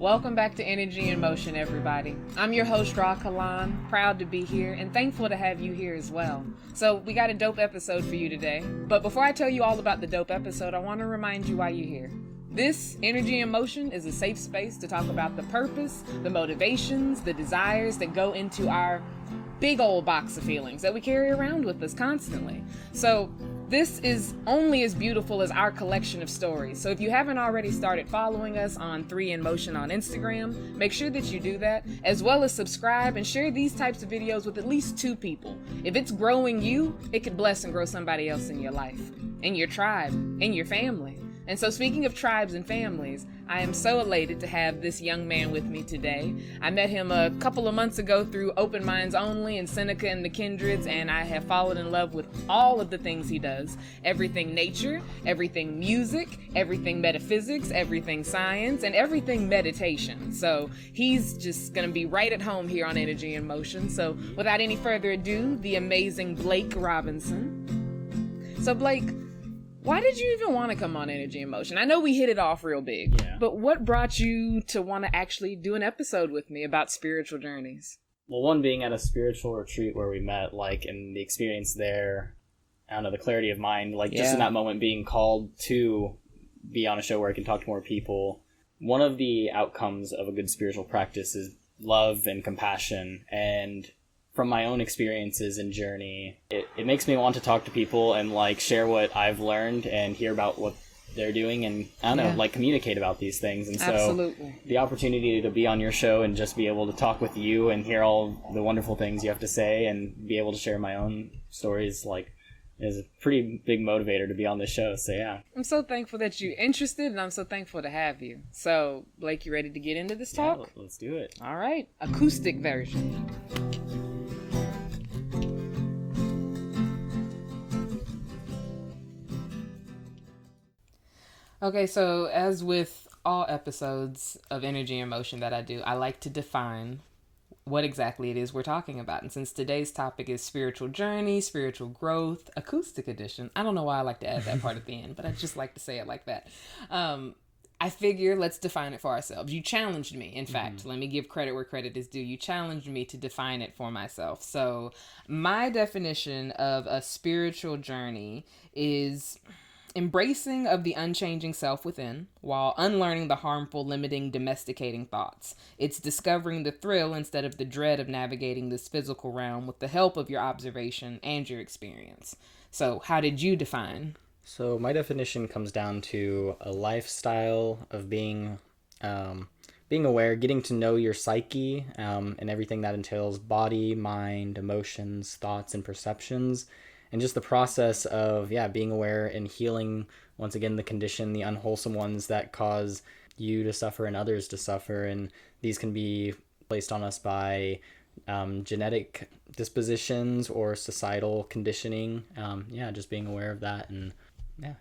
Welcome back to Energy in Motion, everybody. I'm your host, Rah Kalon, proud to be here and thankful to have you here as well. So we got a dope episode for you today. But before I tell you all about the dope episode, I want to remind you why you're here. This, Energy in Motion, is a safe space to talk about the purpose, the motivations, the desires that go into our big old box of feelings that we carry around with us constantly. So this is only as beautiful as our collection of stories. So if you haven't already started following us on 3 in Motion on Instagram, make sure that you do that, as well as subscribe and share these types of videos with at least 2 people. If it's growing you, it could bless and grow somebody else in your life, in your tribe, in your family. And so speaking of tribes and families, I am so elated to have this young man with me today. I met him a couple of months ago through Open Minds Only and Seneca and the Kindreds, and I have fallen in love with all of the things he does. Everything nature, everything music, everything metaphysics, everything science, and everything meditation. So he's just going to be right at home here on Energy in Motion. So without any further ado, the amazing Blake Robinson. So Blake, why did you even want to come on Energy in Motion? I know we hit it off real big, but what brought you to want to actually do an episode with me about spiritual journeys? Well, one being at a spiritual retreat where we met, and the experience there, I don't know, the clarity of mind, just in that moment being called to be on a show where I can talk to more people. One of the outcomes of a good spiritual practice is love and compassion, and from my own experiences and journey, it makes me want to talk to people and share what I've learned and hear about what they're doing and communicate about these things. And so Absolutely. The opportunity to be on your show and just be able to talk with you and hear all the wonderful things you have to say and be able to share my own stories is a pretty big motivator to be on this show. So yeah. I'm so thankful that you're interested, and I'm so thankful to have you. So Blake, you ready to get into this talk? Yeah, let's do it. All right. Acoustic version. Okay, so as with all episodes of Energy in Motion that I do, I like to define what exactly it is we're talking about. And since today's topic is spiritual journey, spiritual growth, acoustic edition, I don't know why I like to add that part at the end, but I just like to say it like that. I figure let's define it for ourselves. You challenged me. In fact, let me give credit where credit is due. You challenged me to define it for myself. So my definition of a spiritual journey is embracing of the unchanging self within, while unlearning the harmful, limiting, domesticating thoughts. It's discovering the thrill instead of the dread of navigating this physical realm with the help of your observation and your experience. So, how did you define? So, my definition comes down to a lifestyle of being aware, getting to know your psyche, and everything that entails: body, mind, emotions, thoughts, and perceptions. And just the process of, being aware and healing, once again, the unwholesome ones that cause you to suffer and others to suffer. And these can be placed on us by genetic dispositions or societal conditioning. Just being aware of that and,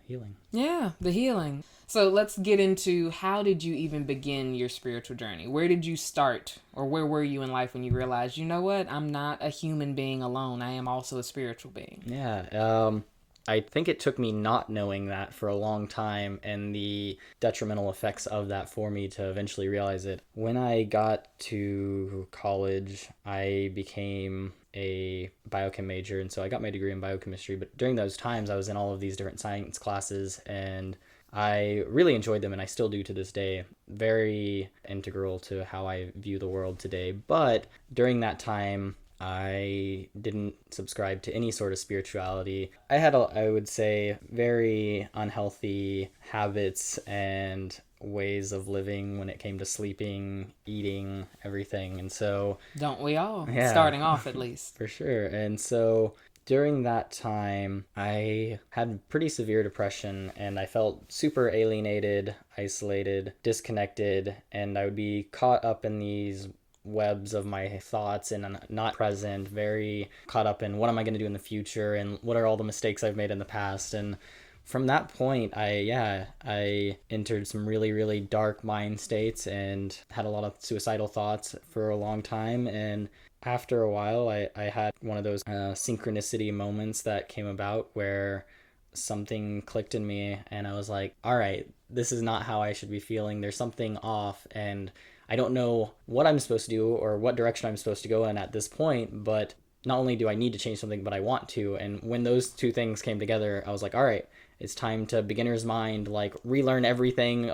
healing. Yeah, the healing. So let's get into, how did you even begin your spiritual journey? Where did you start, or where were you in life when you realized, you know what, I'm not a human being alone. I am also a spiritual being. Yeah, I think it took me not knowing that for a long time and the detrimental effects of that for me to eventually realize it. When I got to college, I became a biochem major, and so I got my degree in biochemistry. But during those times, I was in all of these different science classes, and I really enjoyed them, and I still do to this day. Very integral to how I view the world today. But during that time, I didn't subscribe to any sort of spirituality. I had, I would say, very unhealthy habits and ways of living when it came to sleeping, eating, everything. And so... Don't we all? Yeah. Starting off, at least. For sure. And so during that time, I had pretty severe depression, and I felt super alienated, isolated, disconnected, and I would be caught up in these webs of my thoughts and not present, very caught up in what am I going to do in the future and what are all the mistakes I've made in the past. And from that point, I entered some really, really dark mind states and had a lot of suicidal thoughts for a long time. And after a while, I had one of those synchronicity moments that came about where something clicked in me, and I was like, all right, this is not how I should be feeling. There's something off. And I don't know what I'm supposed to do or what direction I'm supposed to go in at this point, but not only do I need to change something, but I want to. And when those two things came together, I was like, all right, it's time to beginner's mind, like relearn everything,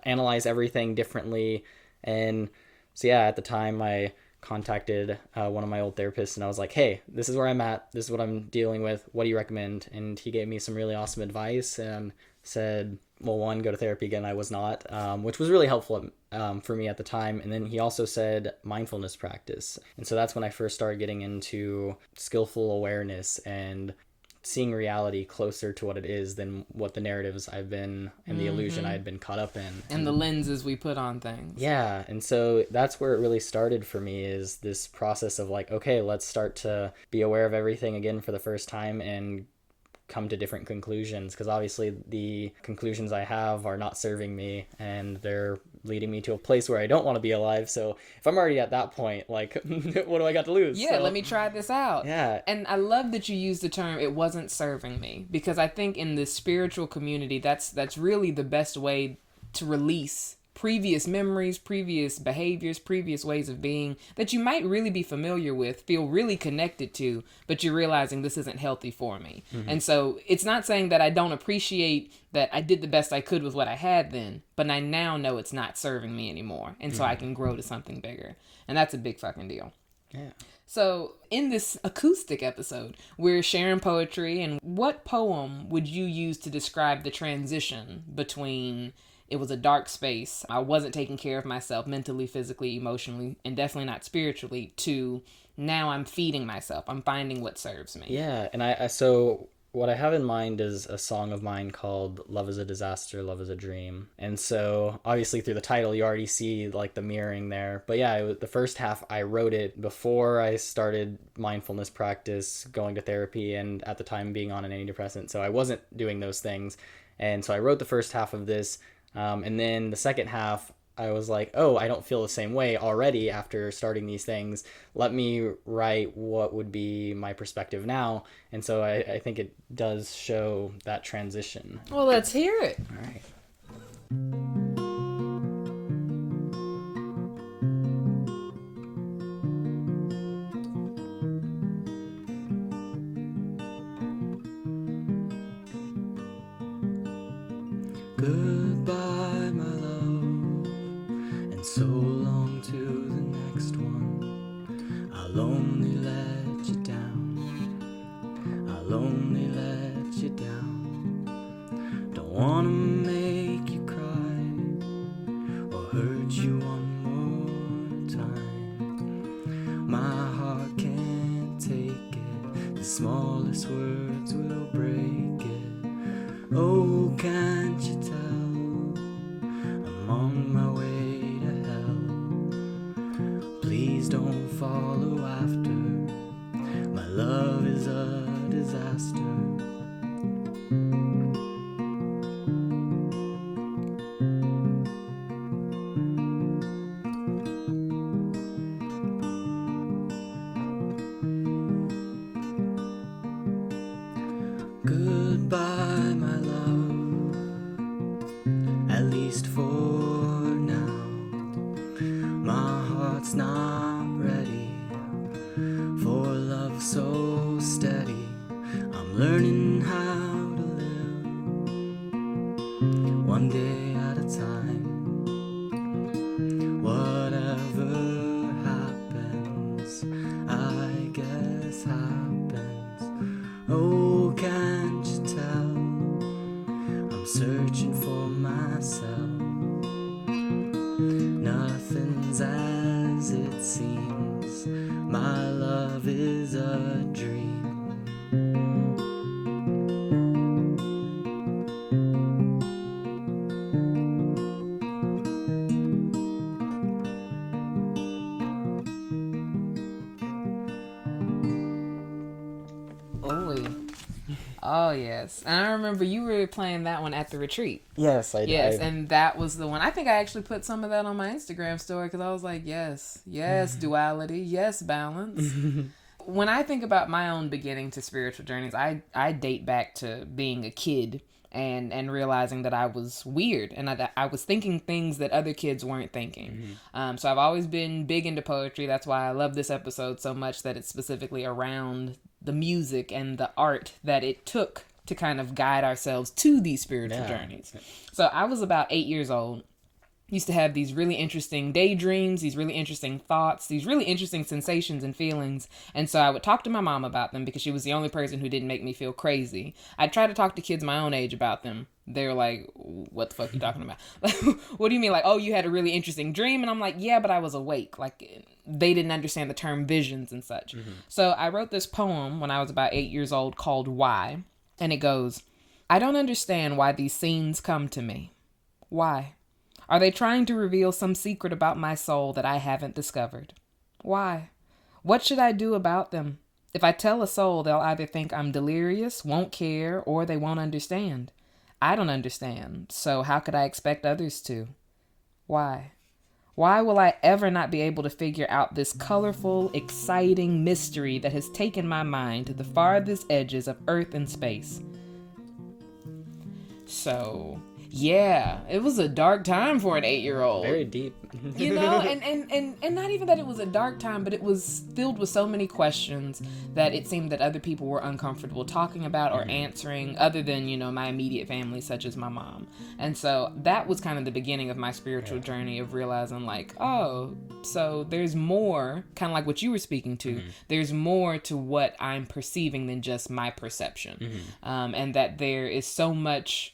analyze everything differently. And so, yeah, at the time I contacted one of my old therapists and I was like, hey, this is where I'm at. This is what I'm dealing with. What do you recommend? And he gave me some really awesome advice and said, well, one, go to therapy again. I was not, which was really helpful for me at the time. And then he also said mindfulness practice. And so that's when I first started getting into skillful awareness and seeing reality closer to what it is than what the narratives I've been and the illusion I had been caught up in. And the lenses we put on things. Yeah. And so that's where it really started for me, is this process of like, okay, let's start to be aware of everything again for the first time and come to different conclusions, because obviously the conclusions I have are not serving me and they're leading me to a place where I don't want to be alive. So if I'm already at that point, like, what do I got to lose? Yeah, let me try this out. Yeah. And I love that you used the term, it wasn't serving me, because I think in the spiritual community, that's really the best way to release previous memories, previous behaviors, previous ways of being that you might really be familiar with, feel really connected to, but you're realizing this isn't healthy for me. And so it's not saying that I don't appreciate that I did the best I could with what I had then, but I now know it's not serving me anymore. And so I can grow to something bigger. And that's a big fucking deal. Yeah. So in this acoustic episode, we're sharing poetry. And what poem would you use to describe the transition between it was a dark space, I wasn't taking care of myself mentally, physically, emotionally, and definitely not spiritually, to now I'm feeding myself. I'm finding what serves me. Yeah. And so what I have in mind is a song of mine called Love is a Disaster, Love is a Dream. And so obviously through the title, you already see like the mirroring there. But yeah, the first half, I wrote it before I started mindfulness practice, going to therapy, and at the time being on an antidepressant. So I wasn't doing those things. And so I wrote the first half of this. And then the second half, I was like, oh, I don't feel the same way already after starting these things. Let me write what would be my perspective now. And so I think it does show that transition. Well, let's hear it. All right. Goodbye, my love, and so long to the next one. I'll only let you down. I'll only let you down. Don't wanna make you cry or hurt you one more time. My heart can't take it. The smallest words will break it. Oh, can't you tell? I'm on my way to hell. Please don't follow after. My love is a disaster. Goodbye, my love, at least for now. My heart's not ready for love so steady. I'm learning how to live one day at a time. Whatever happens, I guess happens. Oh, can't you tell? I'm searching for myself. Nothing's as it seems. My love is a dream. Oh, yes. And I remember you were playing that one at the retreat. Yes, I did. Yes, and that was the one. I think I actually put some of that on my Instagram story because I was like, yes, duality, yes, balance. When I think about my own beginning to spiritual journeys, I date back to being a kid and realizing that I was weird and I was thinking things that other kids weren't thinking. So I've always been big into poetry. That's why I love this episode so much, that it's specifically around the music and the art that it took to kind of guide ourselves to these spiritual journeys. So I was about 8 years old. Used to have these really interesting daydreams, these really interesting thoughts, these really interesting sensations and feelings. And so I would talk to my mom about them because she was the only person who didn't make me feel crazy. I'd try to talk to kids my own age about them. They're like, what the fuck are you talking about? What do you mean? Like, oh, you had a really interesting dream? And I'm like, yeah, but I was awake. Like, they didn't understand the term visions and such. So I wrote this poem when I was about 8 years old called Why? And it goes, I don't understand why these scenes come to me. Why? Are they trying to reveal some secret about my soul that I haven't discovered? Why? What should I do about them? If I tell a soul, they'll either think I'm delirious, won't care, or they won't understand. I don't understand, so how could I expect others to? Why? Why will I ever not be able to figure out this colorful, exciting mystery that has taken my mind to the farthest edges of Earth and space? So, yeah, it was a dark time for an 8-year-old. Very deep. You know, and not even that it was a dark time, but it was filled with so many questions that it seemed that other people were uncomfortable talking about or answering, other than, you know, my immediate family, such as my mom. And so that was kind of the beginning of my spiritual journey of realizing, like, oh, so there's more, kind of like what you were speaking to, there's more to what I'm perceiving than just my perception. And that there's so much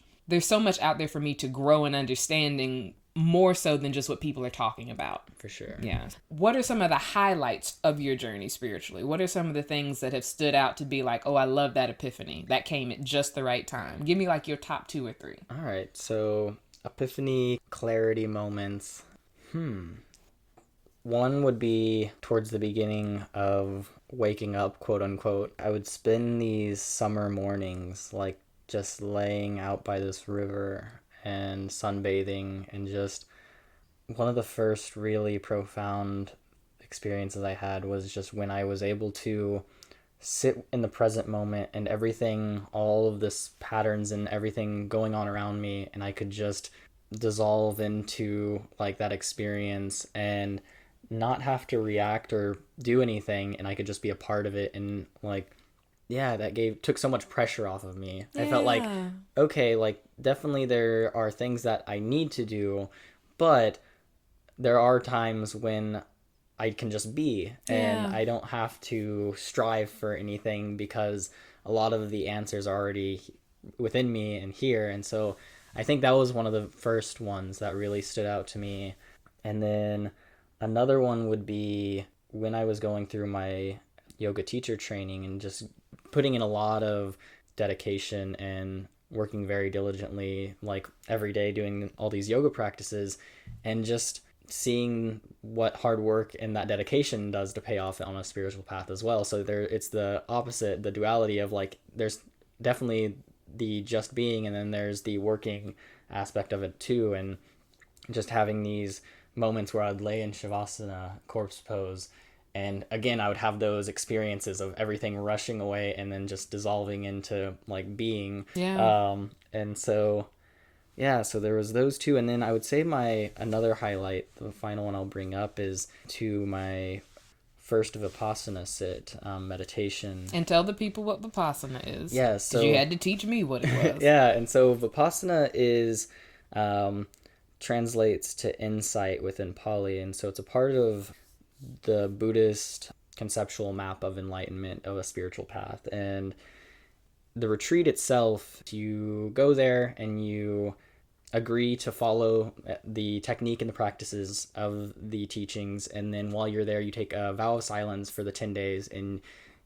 out there for me to grow in understanding, more so than just what people are talking about. For sure. Yeah. What are some of the highlights of your journey spiritually? What are some of the things that have stood out to be like, oh, I love that epiphany. That came at just the right time. Give me like your top 2 or 3. All right. So epiphany, clarity moments. One would be towards the beginning of waking up, quote unquote. I would spend these summer mornings like just laying out by this river and sunbathing, and just one of the first really profound experiences I had was just when I was able to sit in the present moment and everything, all of this patterns and everything going on around me, and I could just dissolve into like that experience and not have to react or do anything, and I could just be a part of it. And like, yeah, that took so much pressure off of me. I felt like, okay, like definitely there are things that I need to do, but there are times when I can just be, and I don't have to strive for anything because a lot of the answers are already within me and here. And so I think that was one of the first ones that really stood out to me. And then another one would be when I was going through my yoga teacher training and just putting in a lot of dedication and working very diligently, like every day doing all these yoga practices, and just seeing what hard work and that dedication does to pay off on a spiritual path as well. So it's the opposite, the duality of like, there's definitely the just being, and then there's the working aspect of it too. And just having these moments where I'd lay in Shavasana, corpse pose, and again, I would have those experiences of everything rushing away and then just dissolving into like being. And so, yeah, so there was those two. And then I would say another highlight, the final one I'll bring up, is to my first Vipassana sit, meditation. And tell the people what Vipassana is. Yeah, so you had to teach me what it was. Yeah, and so Vipassana is translates to insight within Pali, and so it's a part of the Buddhist conceptual map of enlightenment, of a spiritual path. And the retreat itself, you go there and you agree to follow the technique and the practices of the teachings, and then while you're there you take a vow of silence for the 10 days and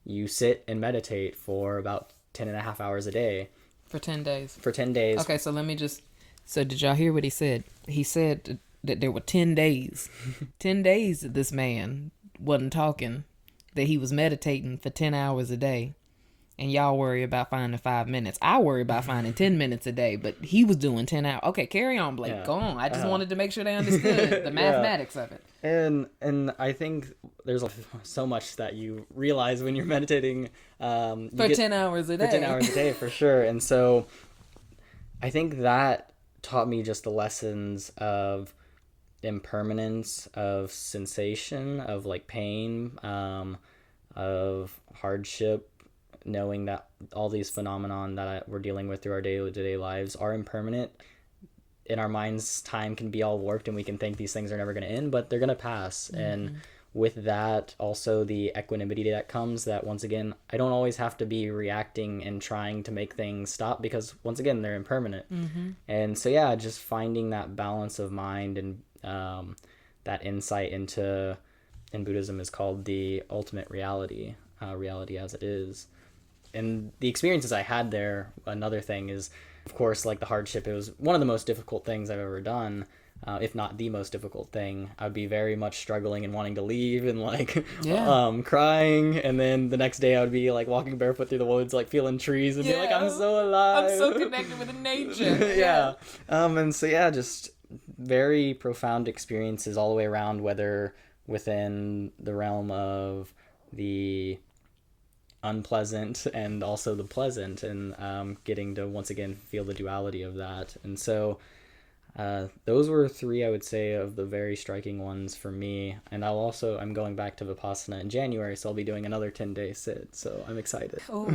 you sit and meditate for about 10.5 hours a day. For 10 days? For 10 days. Okay, so did y'all hear what he said? He said that there were 10 days. 10 days that this man wasn't talking, that he was meditating for 10 hours a day. And y'all worry about finding 5 minutes. I worry about finding 10 minutes a day, but he was doing 10 hours. Okay, carry on, Blake. Yeah. Go on. I just wanted to make sure they understood the mathematics of it. And I think there's so much that you realize when you're meditating. For 10 hours a day. For 10 hours a day, for sure. And so I think that taught me just the lessons of impermanence, of sensation, of like pain, of hardship, knowing that all these phenomenon that we're dealing with through our day-to-day lives are impermanent. In our minds, time can be all warped and we can think these things are never going to end, but they're going to pass. Mm-hmm. And with that, also the equanimity that comes, that once again, I don't always have to be reacting and trying to make things stop, because once again, they're impermanent. Mm-hmm. And so, yeah, just finding that balance of mind and that insight into, in Buddhism, is called the ultimate reality, reality as it is. And the experiences I had there, another thing is, of course, like the hardship, it was one of the most difficult things I've ever done, if not the most difficult thing. I'd be very much struggling and wanting to leave and like crying, and then the next day I would be like walking barefoot through the woods, like feeling trees and be like, I'm so alive. I'm so connected with nature. Yeah. And so yeah, just very profound experiences all the way around, whether within the realm of the unpleasant and also the pleasant, and getting to once again feel the duality of that. And so those were three, I would say, of the very striking ones for me. And I'm going back to Vipassana in January, so I'll be doing another 10-day sit, so I'm excited. Oh,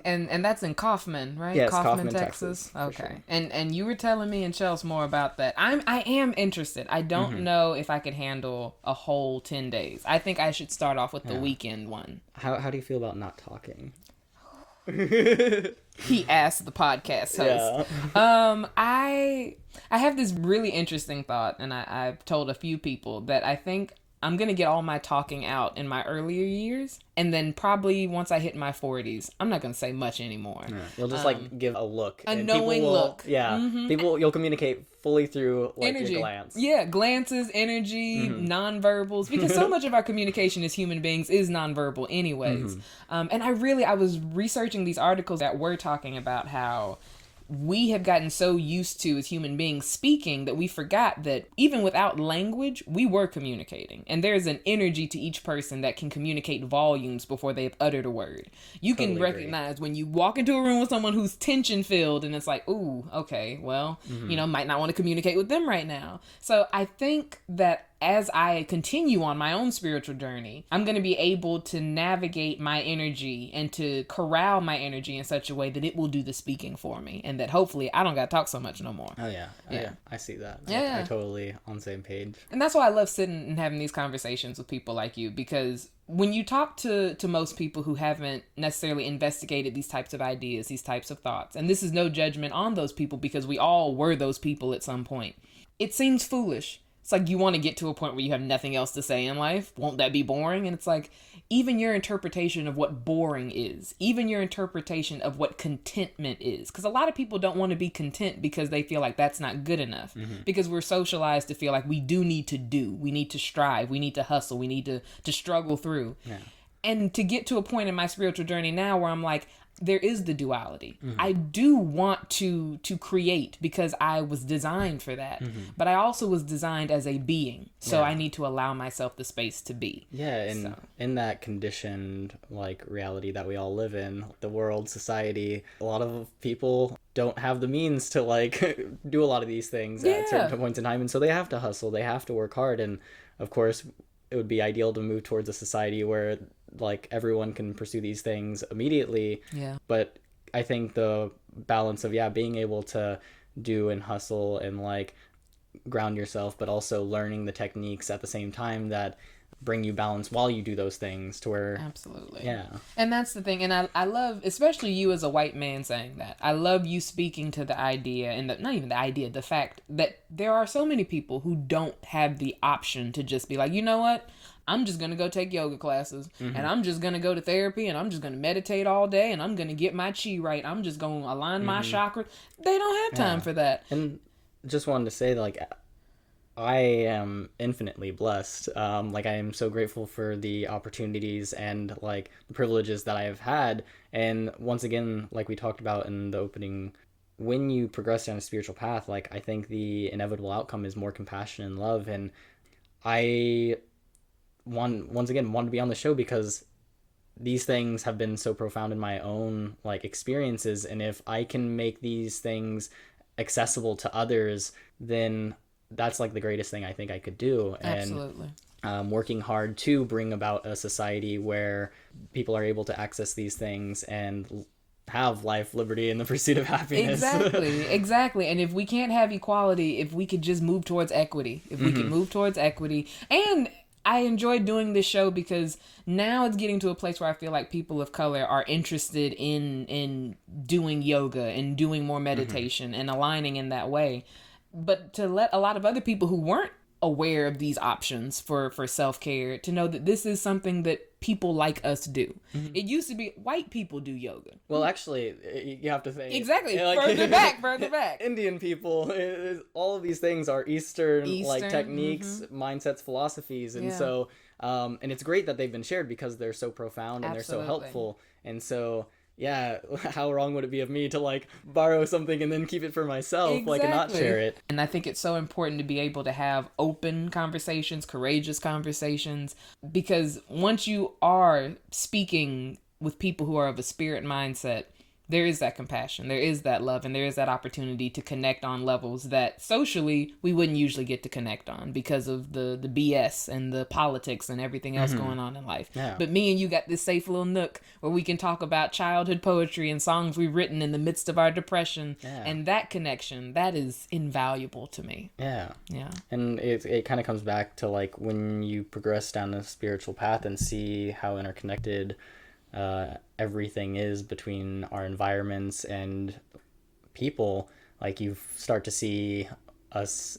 and that's in Kaufman, right? Yes, Kaufman, Texas. Okay. Sure. And you were telling me and Chels more about that. I am interested. I don't know if I could handle a whole 10 days. I think I should start off with the weekend one. How do you feel about not talking? He asked the podcast host. Yeah. I have this really interesting thought, and I've told a few people that I think I'm going to get all my talking out in my earlier years, and then probably once I hit my 40s, I'm not going to say much anymore. Yeah. You'll just give a look. A knowing look. Yeah. Mm-hmm. You'll communicate fully through like energy. Your glance. Yeah, glances, energy, nonverbals, because so much of our communication as human beings is nonverbal anyways. And I was researching these articles that were talking about how we have gotten so used to, as human beings, speaking, that we forgot that even without language, we were communicating. And there's an energy to each person that can communicate volumes before they've uttered a word. You totally can recognize when you walk into a room with someone who's tension-filled, and it's like, ooh, okay, well, might not want to communicate with them right now. So I think that as I continue on my own spiritual journey, I'm going to be able to navigate my energy and to corral my energy in such a way that it will do the speaking for me, and that hopefully I don't got to talk so much no more. Oh, yeah. I see that. Yeah. I totally on the same page. And that's why I love sitting and having these conversations with people like you, because when you talk to most people who haven't necessarily investigated these types of ideas, these types of thoughts, and this is no judgment on those people because we all were those people at some point, it seems foolish. It's like you want to get to a point where you have nothing else to say in life. Won't that be boring? And it's like, even your interpretation of what boring is, even your interpretation of what contentment is, because a lot of people don't want to be content because they feel like that's not good enough, because we're socialized to feel like we need to strive, we need to hustle, we need to struggle through. Yeah. And to get to a point in my spiritual journey now where I'm like, there is the duality. I do want to create because I was designed for that, but I also was designed as a being. So I need to allow myself the space to be. Yeah, and in that conditioned like reality that we all live in, the world, society, a lot of people don't have the means to like do a lot of these things at certain points in time, and so they have to hustle, they have to work hard, and of course it would be ideal to move towards a society where like everyone can pursue these things immediately. Yeah. But I think the balance of being able to do and hustle and like ground yourself, but also learning the techniques at the same time that bring you balance while you do those things to where absolutely. And that's the thing, and I love especially you as a white man saying that. I love you speaking to the idea, and not even the idea, the fact that there are so many people who don't have the option to just be like, you know what, I'm just going to go take yoga classes, and I'm just going to go to therapy, and I'm just going to meditate all day, and I'm going to get my chi right. I'm just going to align my chakra. They don't have time for that. And just wanted to say, like, I am infinitely blessed. Like, I am so grateful for the opportunities and, like, the privileges that I have had. And once again, like we talked about in the opening, when you progress down a spiritual path, like, I think the inevitable outcome is more compassion and love. And I once again want to be on the show because these things have been so profound in my own like experiences, and if I can make these things accessible to others, then that's like the greatest thing I think I could do. Absolutely. And working hard to bring about a society where people are able to access these things and have life, liberty, and the pursuit of happiness. Exactly. And if we can't have equality, if we could just move towards equity, and I enjoy doing this show because now it's getting to a place where I feel like people of color are interested in doing yoga and doing more meditation and aligning in that way. But to let a lot of other people who weren't aware of these options for self-care to know that this is something that people like us do. It used to be white people do yoga. Well, actually, you have to think. Exactly. Further back. Indian people, all of these things are Eastern like techniques, mindsets, philosophies. And so, and it's great that they've been shared because they're so profound and they're so helpful. And so, yeah, how wrong would it be of me to like borrow something and then keep it for myself, like, and not share it? And I think it's so important to be able to have open conversations, courageous conversations, because once you are speaking with people who are of a spirit mindset, there is that compassion, there is that love, and there is that opportunity to connect on levels that socially we wouldn't usually get to connect on because of the BS and the politics and everything else going on in life. Yeah. But me and you got this safe little nook where we can talk about childhood poetry and songs we've written in the midst of our depression. Yeah. And that connection, that is invaluable to me. Yeah. Yeah. And it kind of comes back to like when you progress down the spiritual path and see how interconnected everything is between our environments and people, like you start to see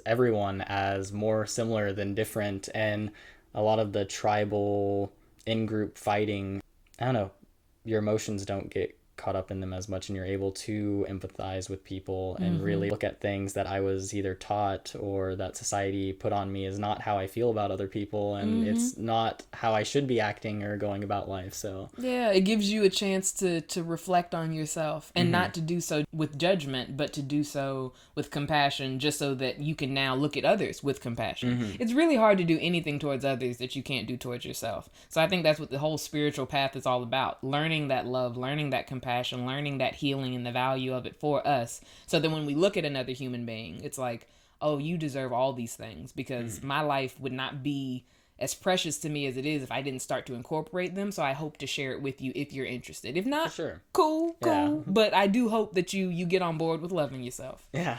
everyone as more similar than different, and a lot of the tribal in-group fighting, I don't know, your emotions don't get caught up in them as much, and you're able to empathize with people and really look at things that I was either taught or that society put on me is not how I feel about other people, and it's not how I should be acting or going about life. So yeah, it gives you a chance to reflect on yourself and not to do so with judgment, but to do so with compassion, just so that you can now look at others with compassion. It's really hard to do anything towards others that you can't do towards yourself. So I think that's what the whole spiritual path is all about, learning that love, learning that compassion, learning that healing and the value of it for us, so that when we look at another human being, it's like, oh, you deserve all these things, because my life would not be as precious to me as it is if I didn't start to incorporate them. So I hope to share it with you if you're interested. If not, cool. But I do hope that you get on board with loving yourself. Yeah.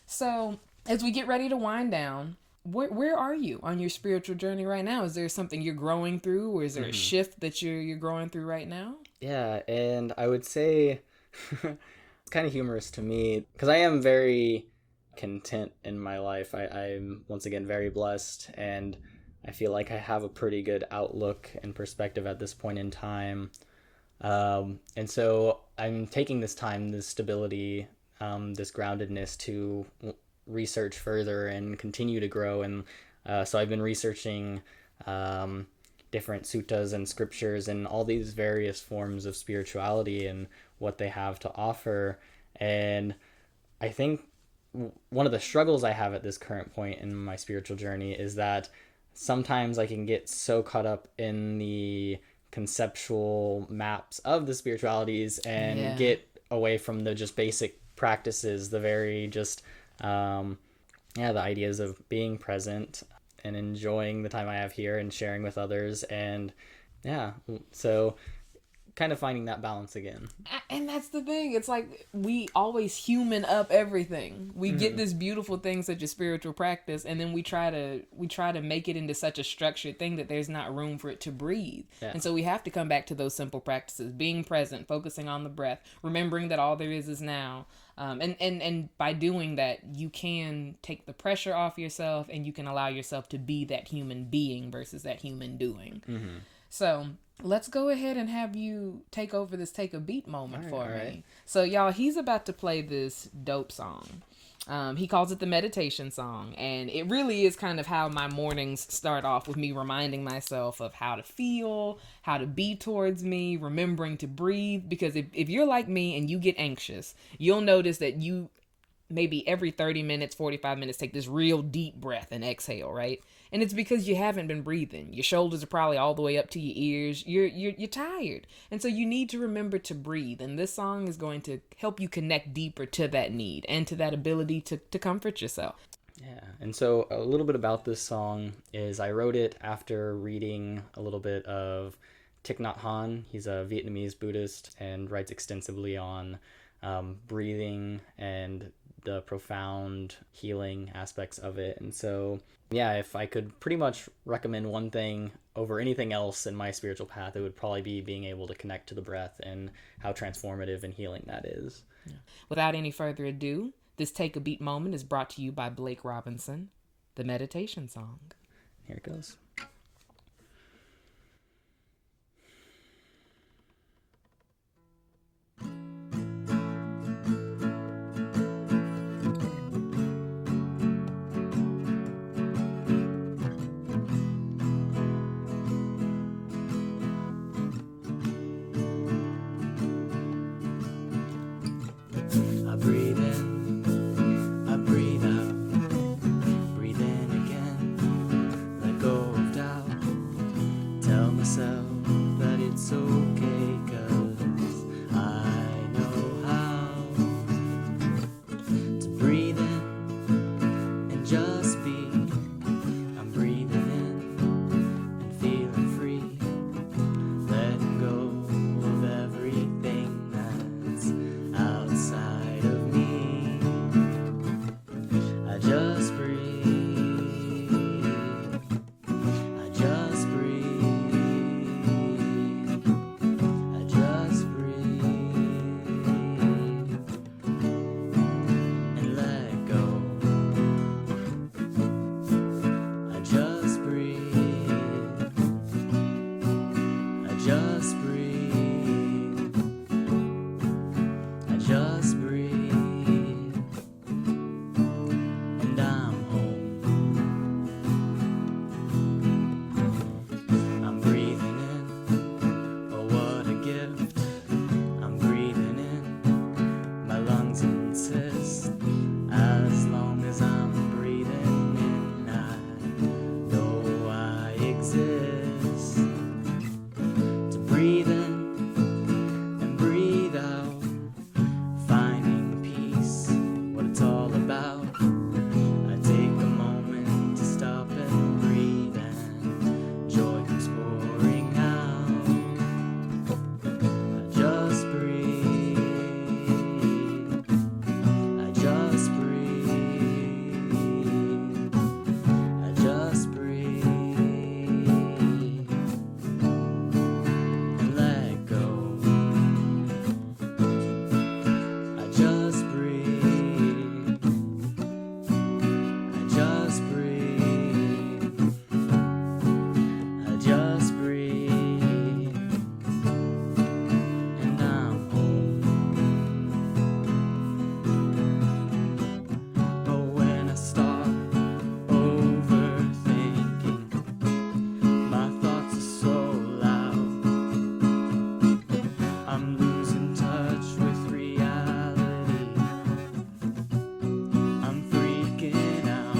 So as we get ready to wind down, where are you on your spiritual journey right now? Is there something you're growing through, or is there a shift that you're growing through right now? Yeah, and I would say it's kind of humorous to me because I am very content in my life. I'm once again very blessed, and I feel like I have a pretty good outlook and perspective at this point in time. And so I'm taking this time, this stability, this groundedness to research further and continue to grow. And so I've been researching different suttas and scriptures and all these various forms of spirituality and what they have to offer. And I think one of the struggles I have at this current point in my spiritual journey is that sometimes I can get so caught up in the conceptual maps of the spiritualities and get away from the just basic practices, the very just the ideas of being present and enjoying the time I have here and sharing with others. And so kind of finding that balance again. And that's the thing. It's like we always human up everything. We get this beautiful thing such as spiritual practice, and then we try to make it into such a structured thing that there's not room for it to breathe. Yeah. And so we have to come back to those simple practices: being present, focusing on the breath, remembering that all there is now. And by doing that, you can take the pressure off yourself, and you can allow yourself to be that human being versus that human doing. So let's go ahead and have you take over this Take a Beat moment for me. Right. So y'all, he's about to play this dope song. He calls it the meditation song, and it really is kind of how my mornings start off, with me reminding myself of how to feel, how to be towards me, remembering to breathe. Because if you're like me and you get anxious, you'll notice that you maybe every 30 minutes, 45 minutes, take this real deep breath and exhale, right? And it's because you haven't been breathing. Your shoulders are probably all the way up to your ears. You're tired. And so you need to remember to breathe. And this song is going to help you connect deeper to that need and to that ability to comfort yourself. Yeah, and so a little bit about this song is I wrote it after reading a little bit of Thich Nhat Hanh. He's a Vietnamese Buddhist and writes extensively on breathing and the profound healing aspects of it. And so, yeah, if I could pretty much recommend one thing over anything else in my spiritual path, it would probably be being able to connect to the breath and how transformative and healing that is. Yeah. Without any further ado, this Take a Beat moment is brought to you by Blake Robinson, the meditation song. Here it goes. I breathe in, I breathe out, breathe in again, let go of doubt, tell myself that it's okay, 'cause I know how to breathe in and just be. I'm breathing in and feeling free, letting go of everything that's outside of me. I just breathe, I just breathe, I just breathe and let go. I just breathe, I just breathe, I just breathe, and I'm home. I'm breathing in, oh what a gift. I'm breathing in, my lungs insist. As long as I'm breathing in, I know I exist. To breathe in and breathe out, finding peace, what it's all about. I take a moment to stop and breathe, and joy comes pouring out. I just breathe, I just breathe, I just breathe and let go. I just breathe, I just breathe, I just breathe, and I'm home. But when I start overthinking, my thoughts are so loud, I'm losing touch with reality. I'm freaking out.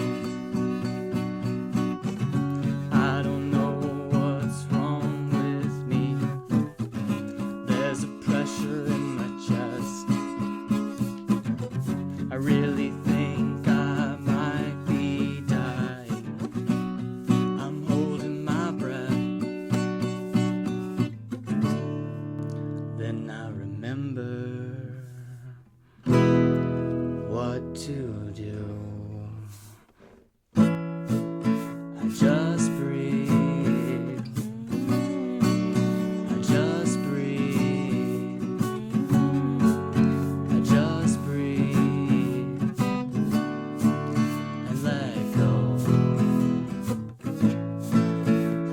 I don't know what's wrong with me. There's a pressure in my chest. I really think I might be dying. I'm holding my breath. Then I remember what to do. I just breathe, I just breathe, I just breathe and let go.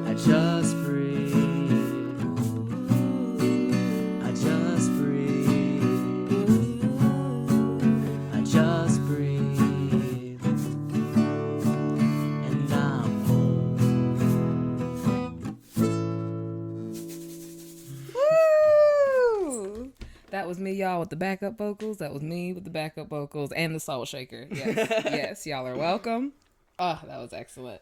I just breathe, I just breathe, I just breathe, and I'm home. Woo! That was me, y'all, with the backup vocals. That was me with the backup vocals and the soul shaker. Yes, yes, y'all are welcome. Oh, that was excellent.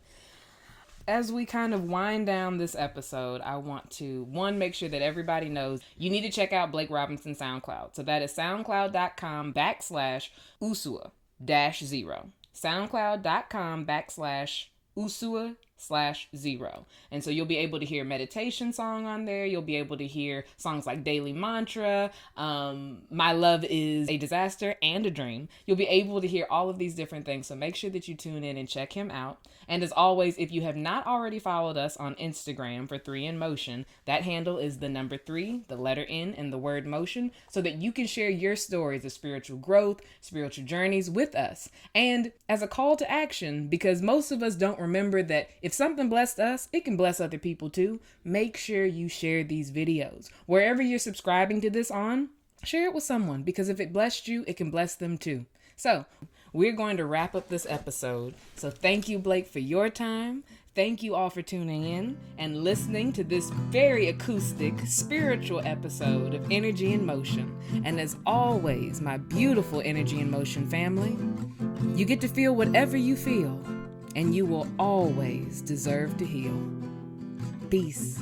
As we kind of wind down this episode, I want to, one, make sure that everybody knows you need to check out Blake Robinson SoundCloud. So that is soundcloud.com/Usua-0. soundcloud.com/Usua/0. And so you'll be able to hear meditation song on there. You'll be able to hear songs like Daily Mantra, My Love is a Disaster and a Dream. You'll be able to hear all of these different things. So make sure that you tune in and check him out. And as always, if you have not already followed us on Instagram for 3 in Motion, that handle is the number 3, the letter N, and the word motion, so that you can share your stories of spiritual growth, spiritual journeys with us. And as a call to action, because most of us don't remember that if something blessed us, it can bless other people too, make sure you share these videos. Wherever you're subscribing to this on, share it with someone, because if it blessed you, it can bless them too. So we're going to wrap up this episode. So thank you, Blake, for your time. Thank you all for tuning in and listening to this very acoustic, spiritual episode of Energy in Motion. And as always, my beautiful Energy in Motion family, you get to feel whatever you feel, and you will always deserve to heal. Peace.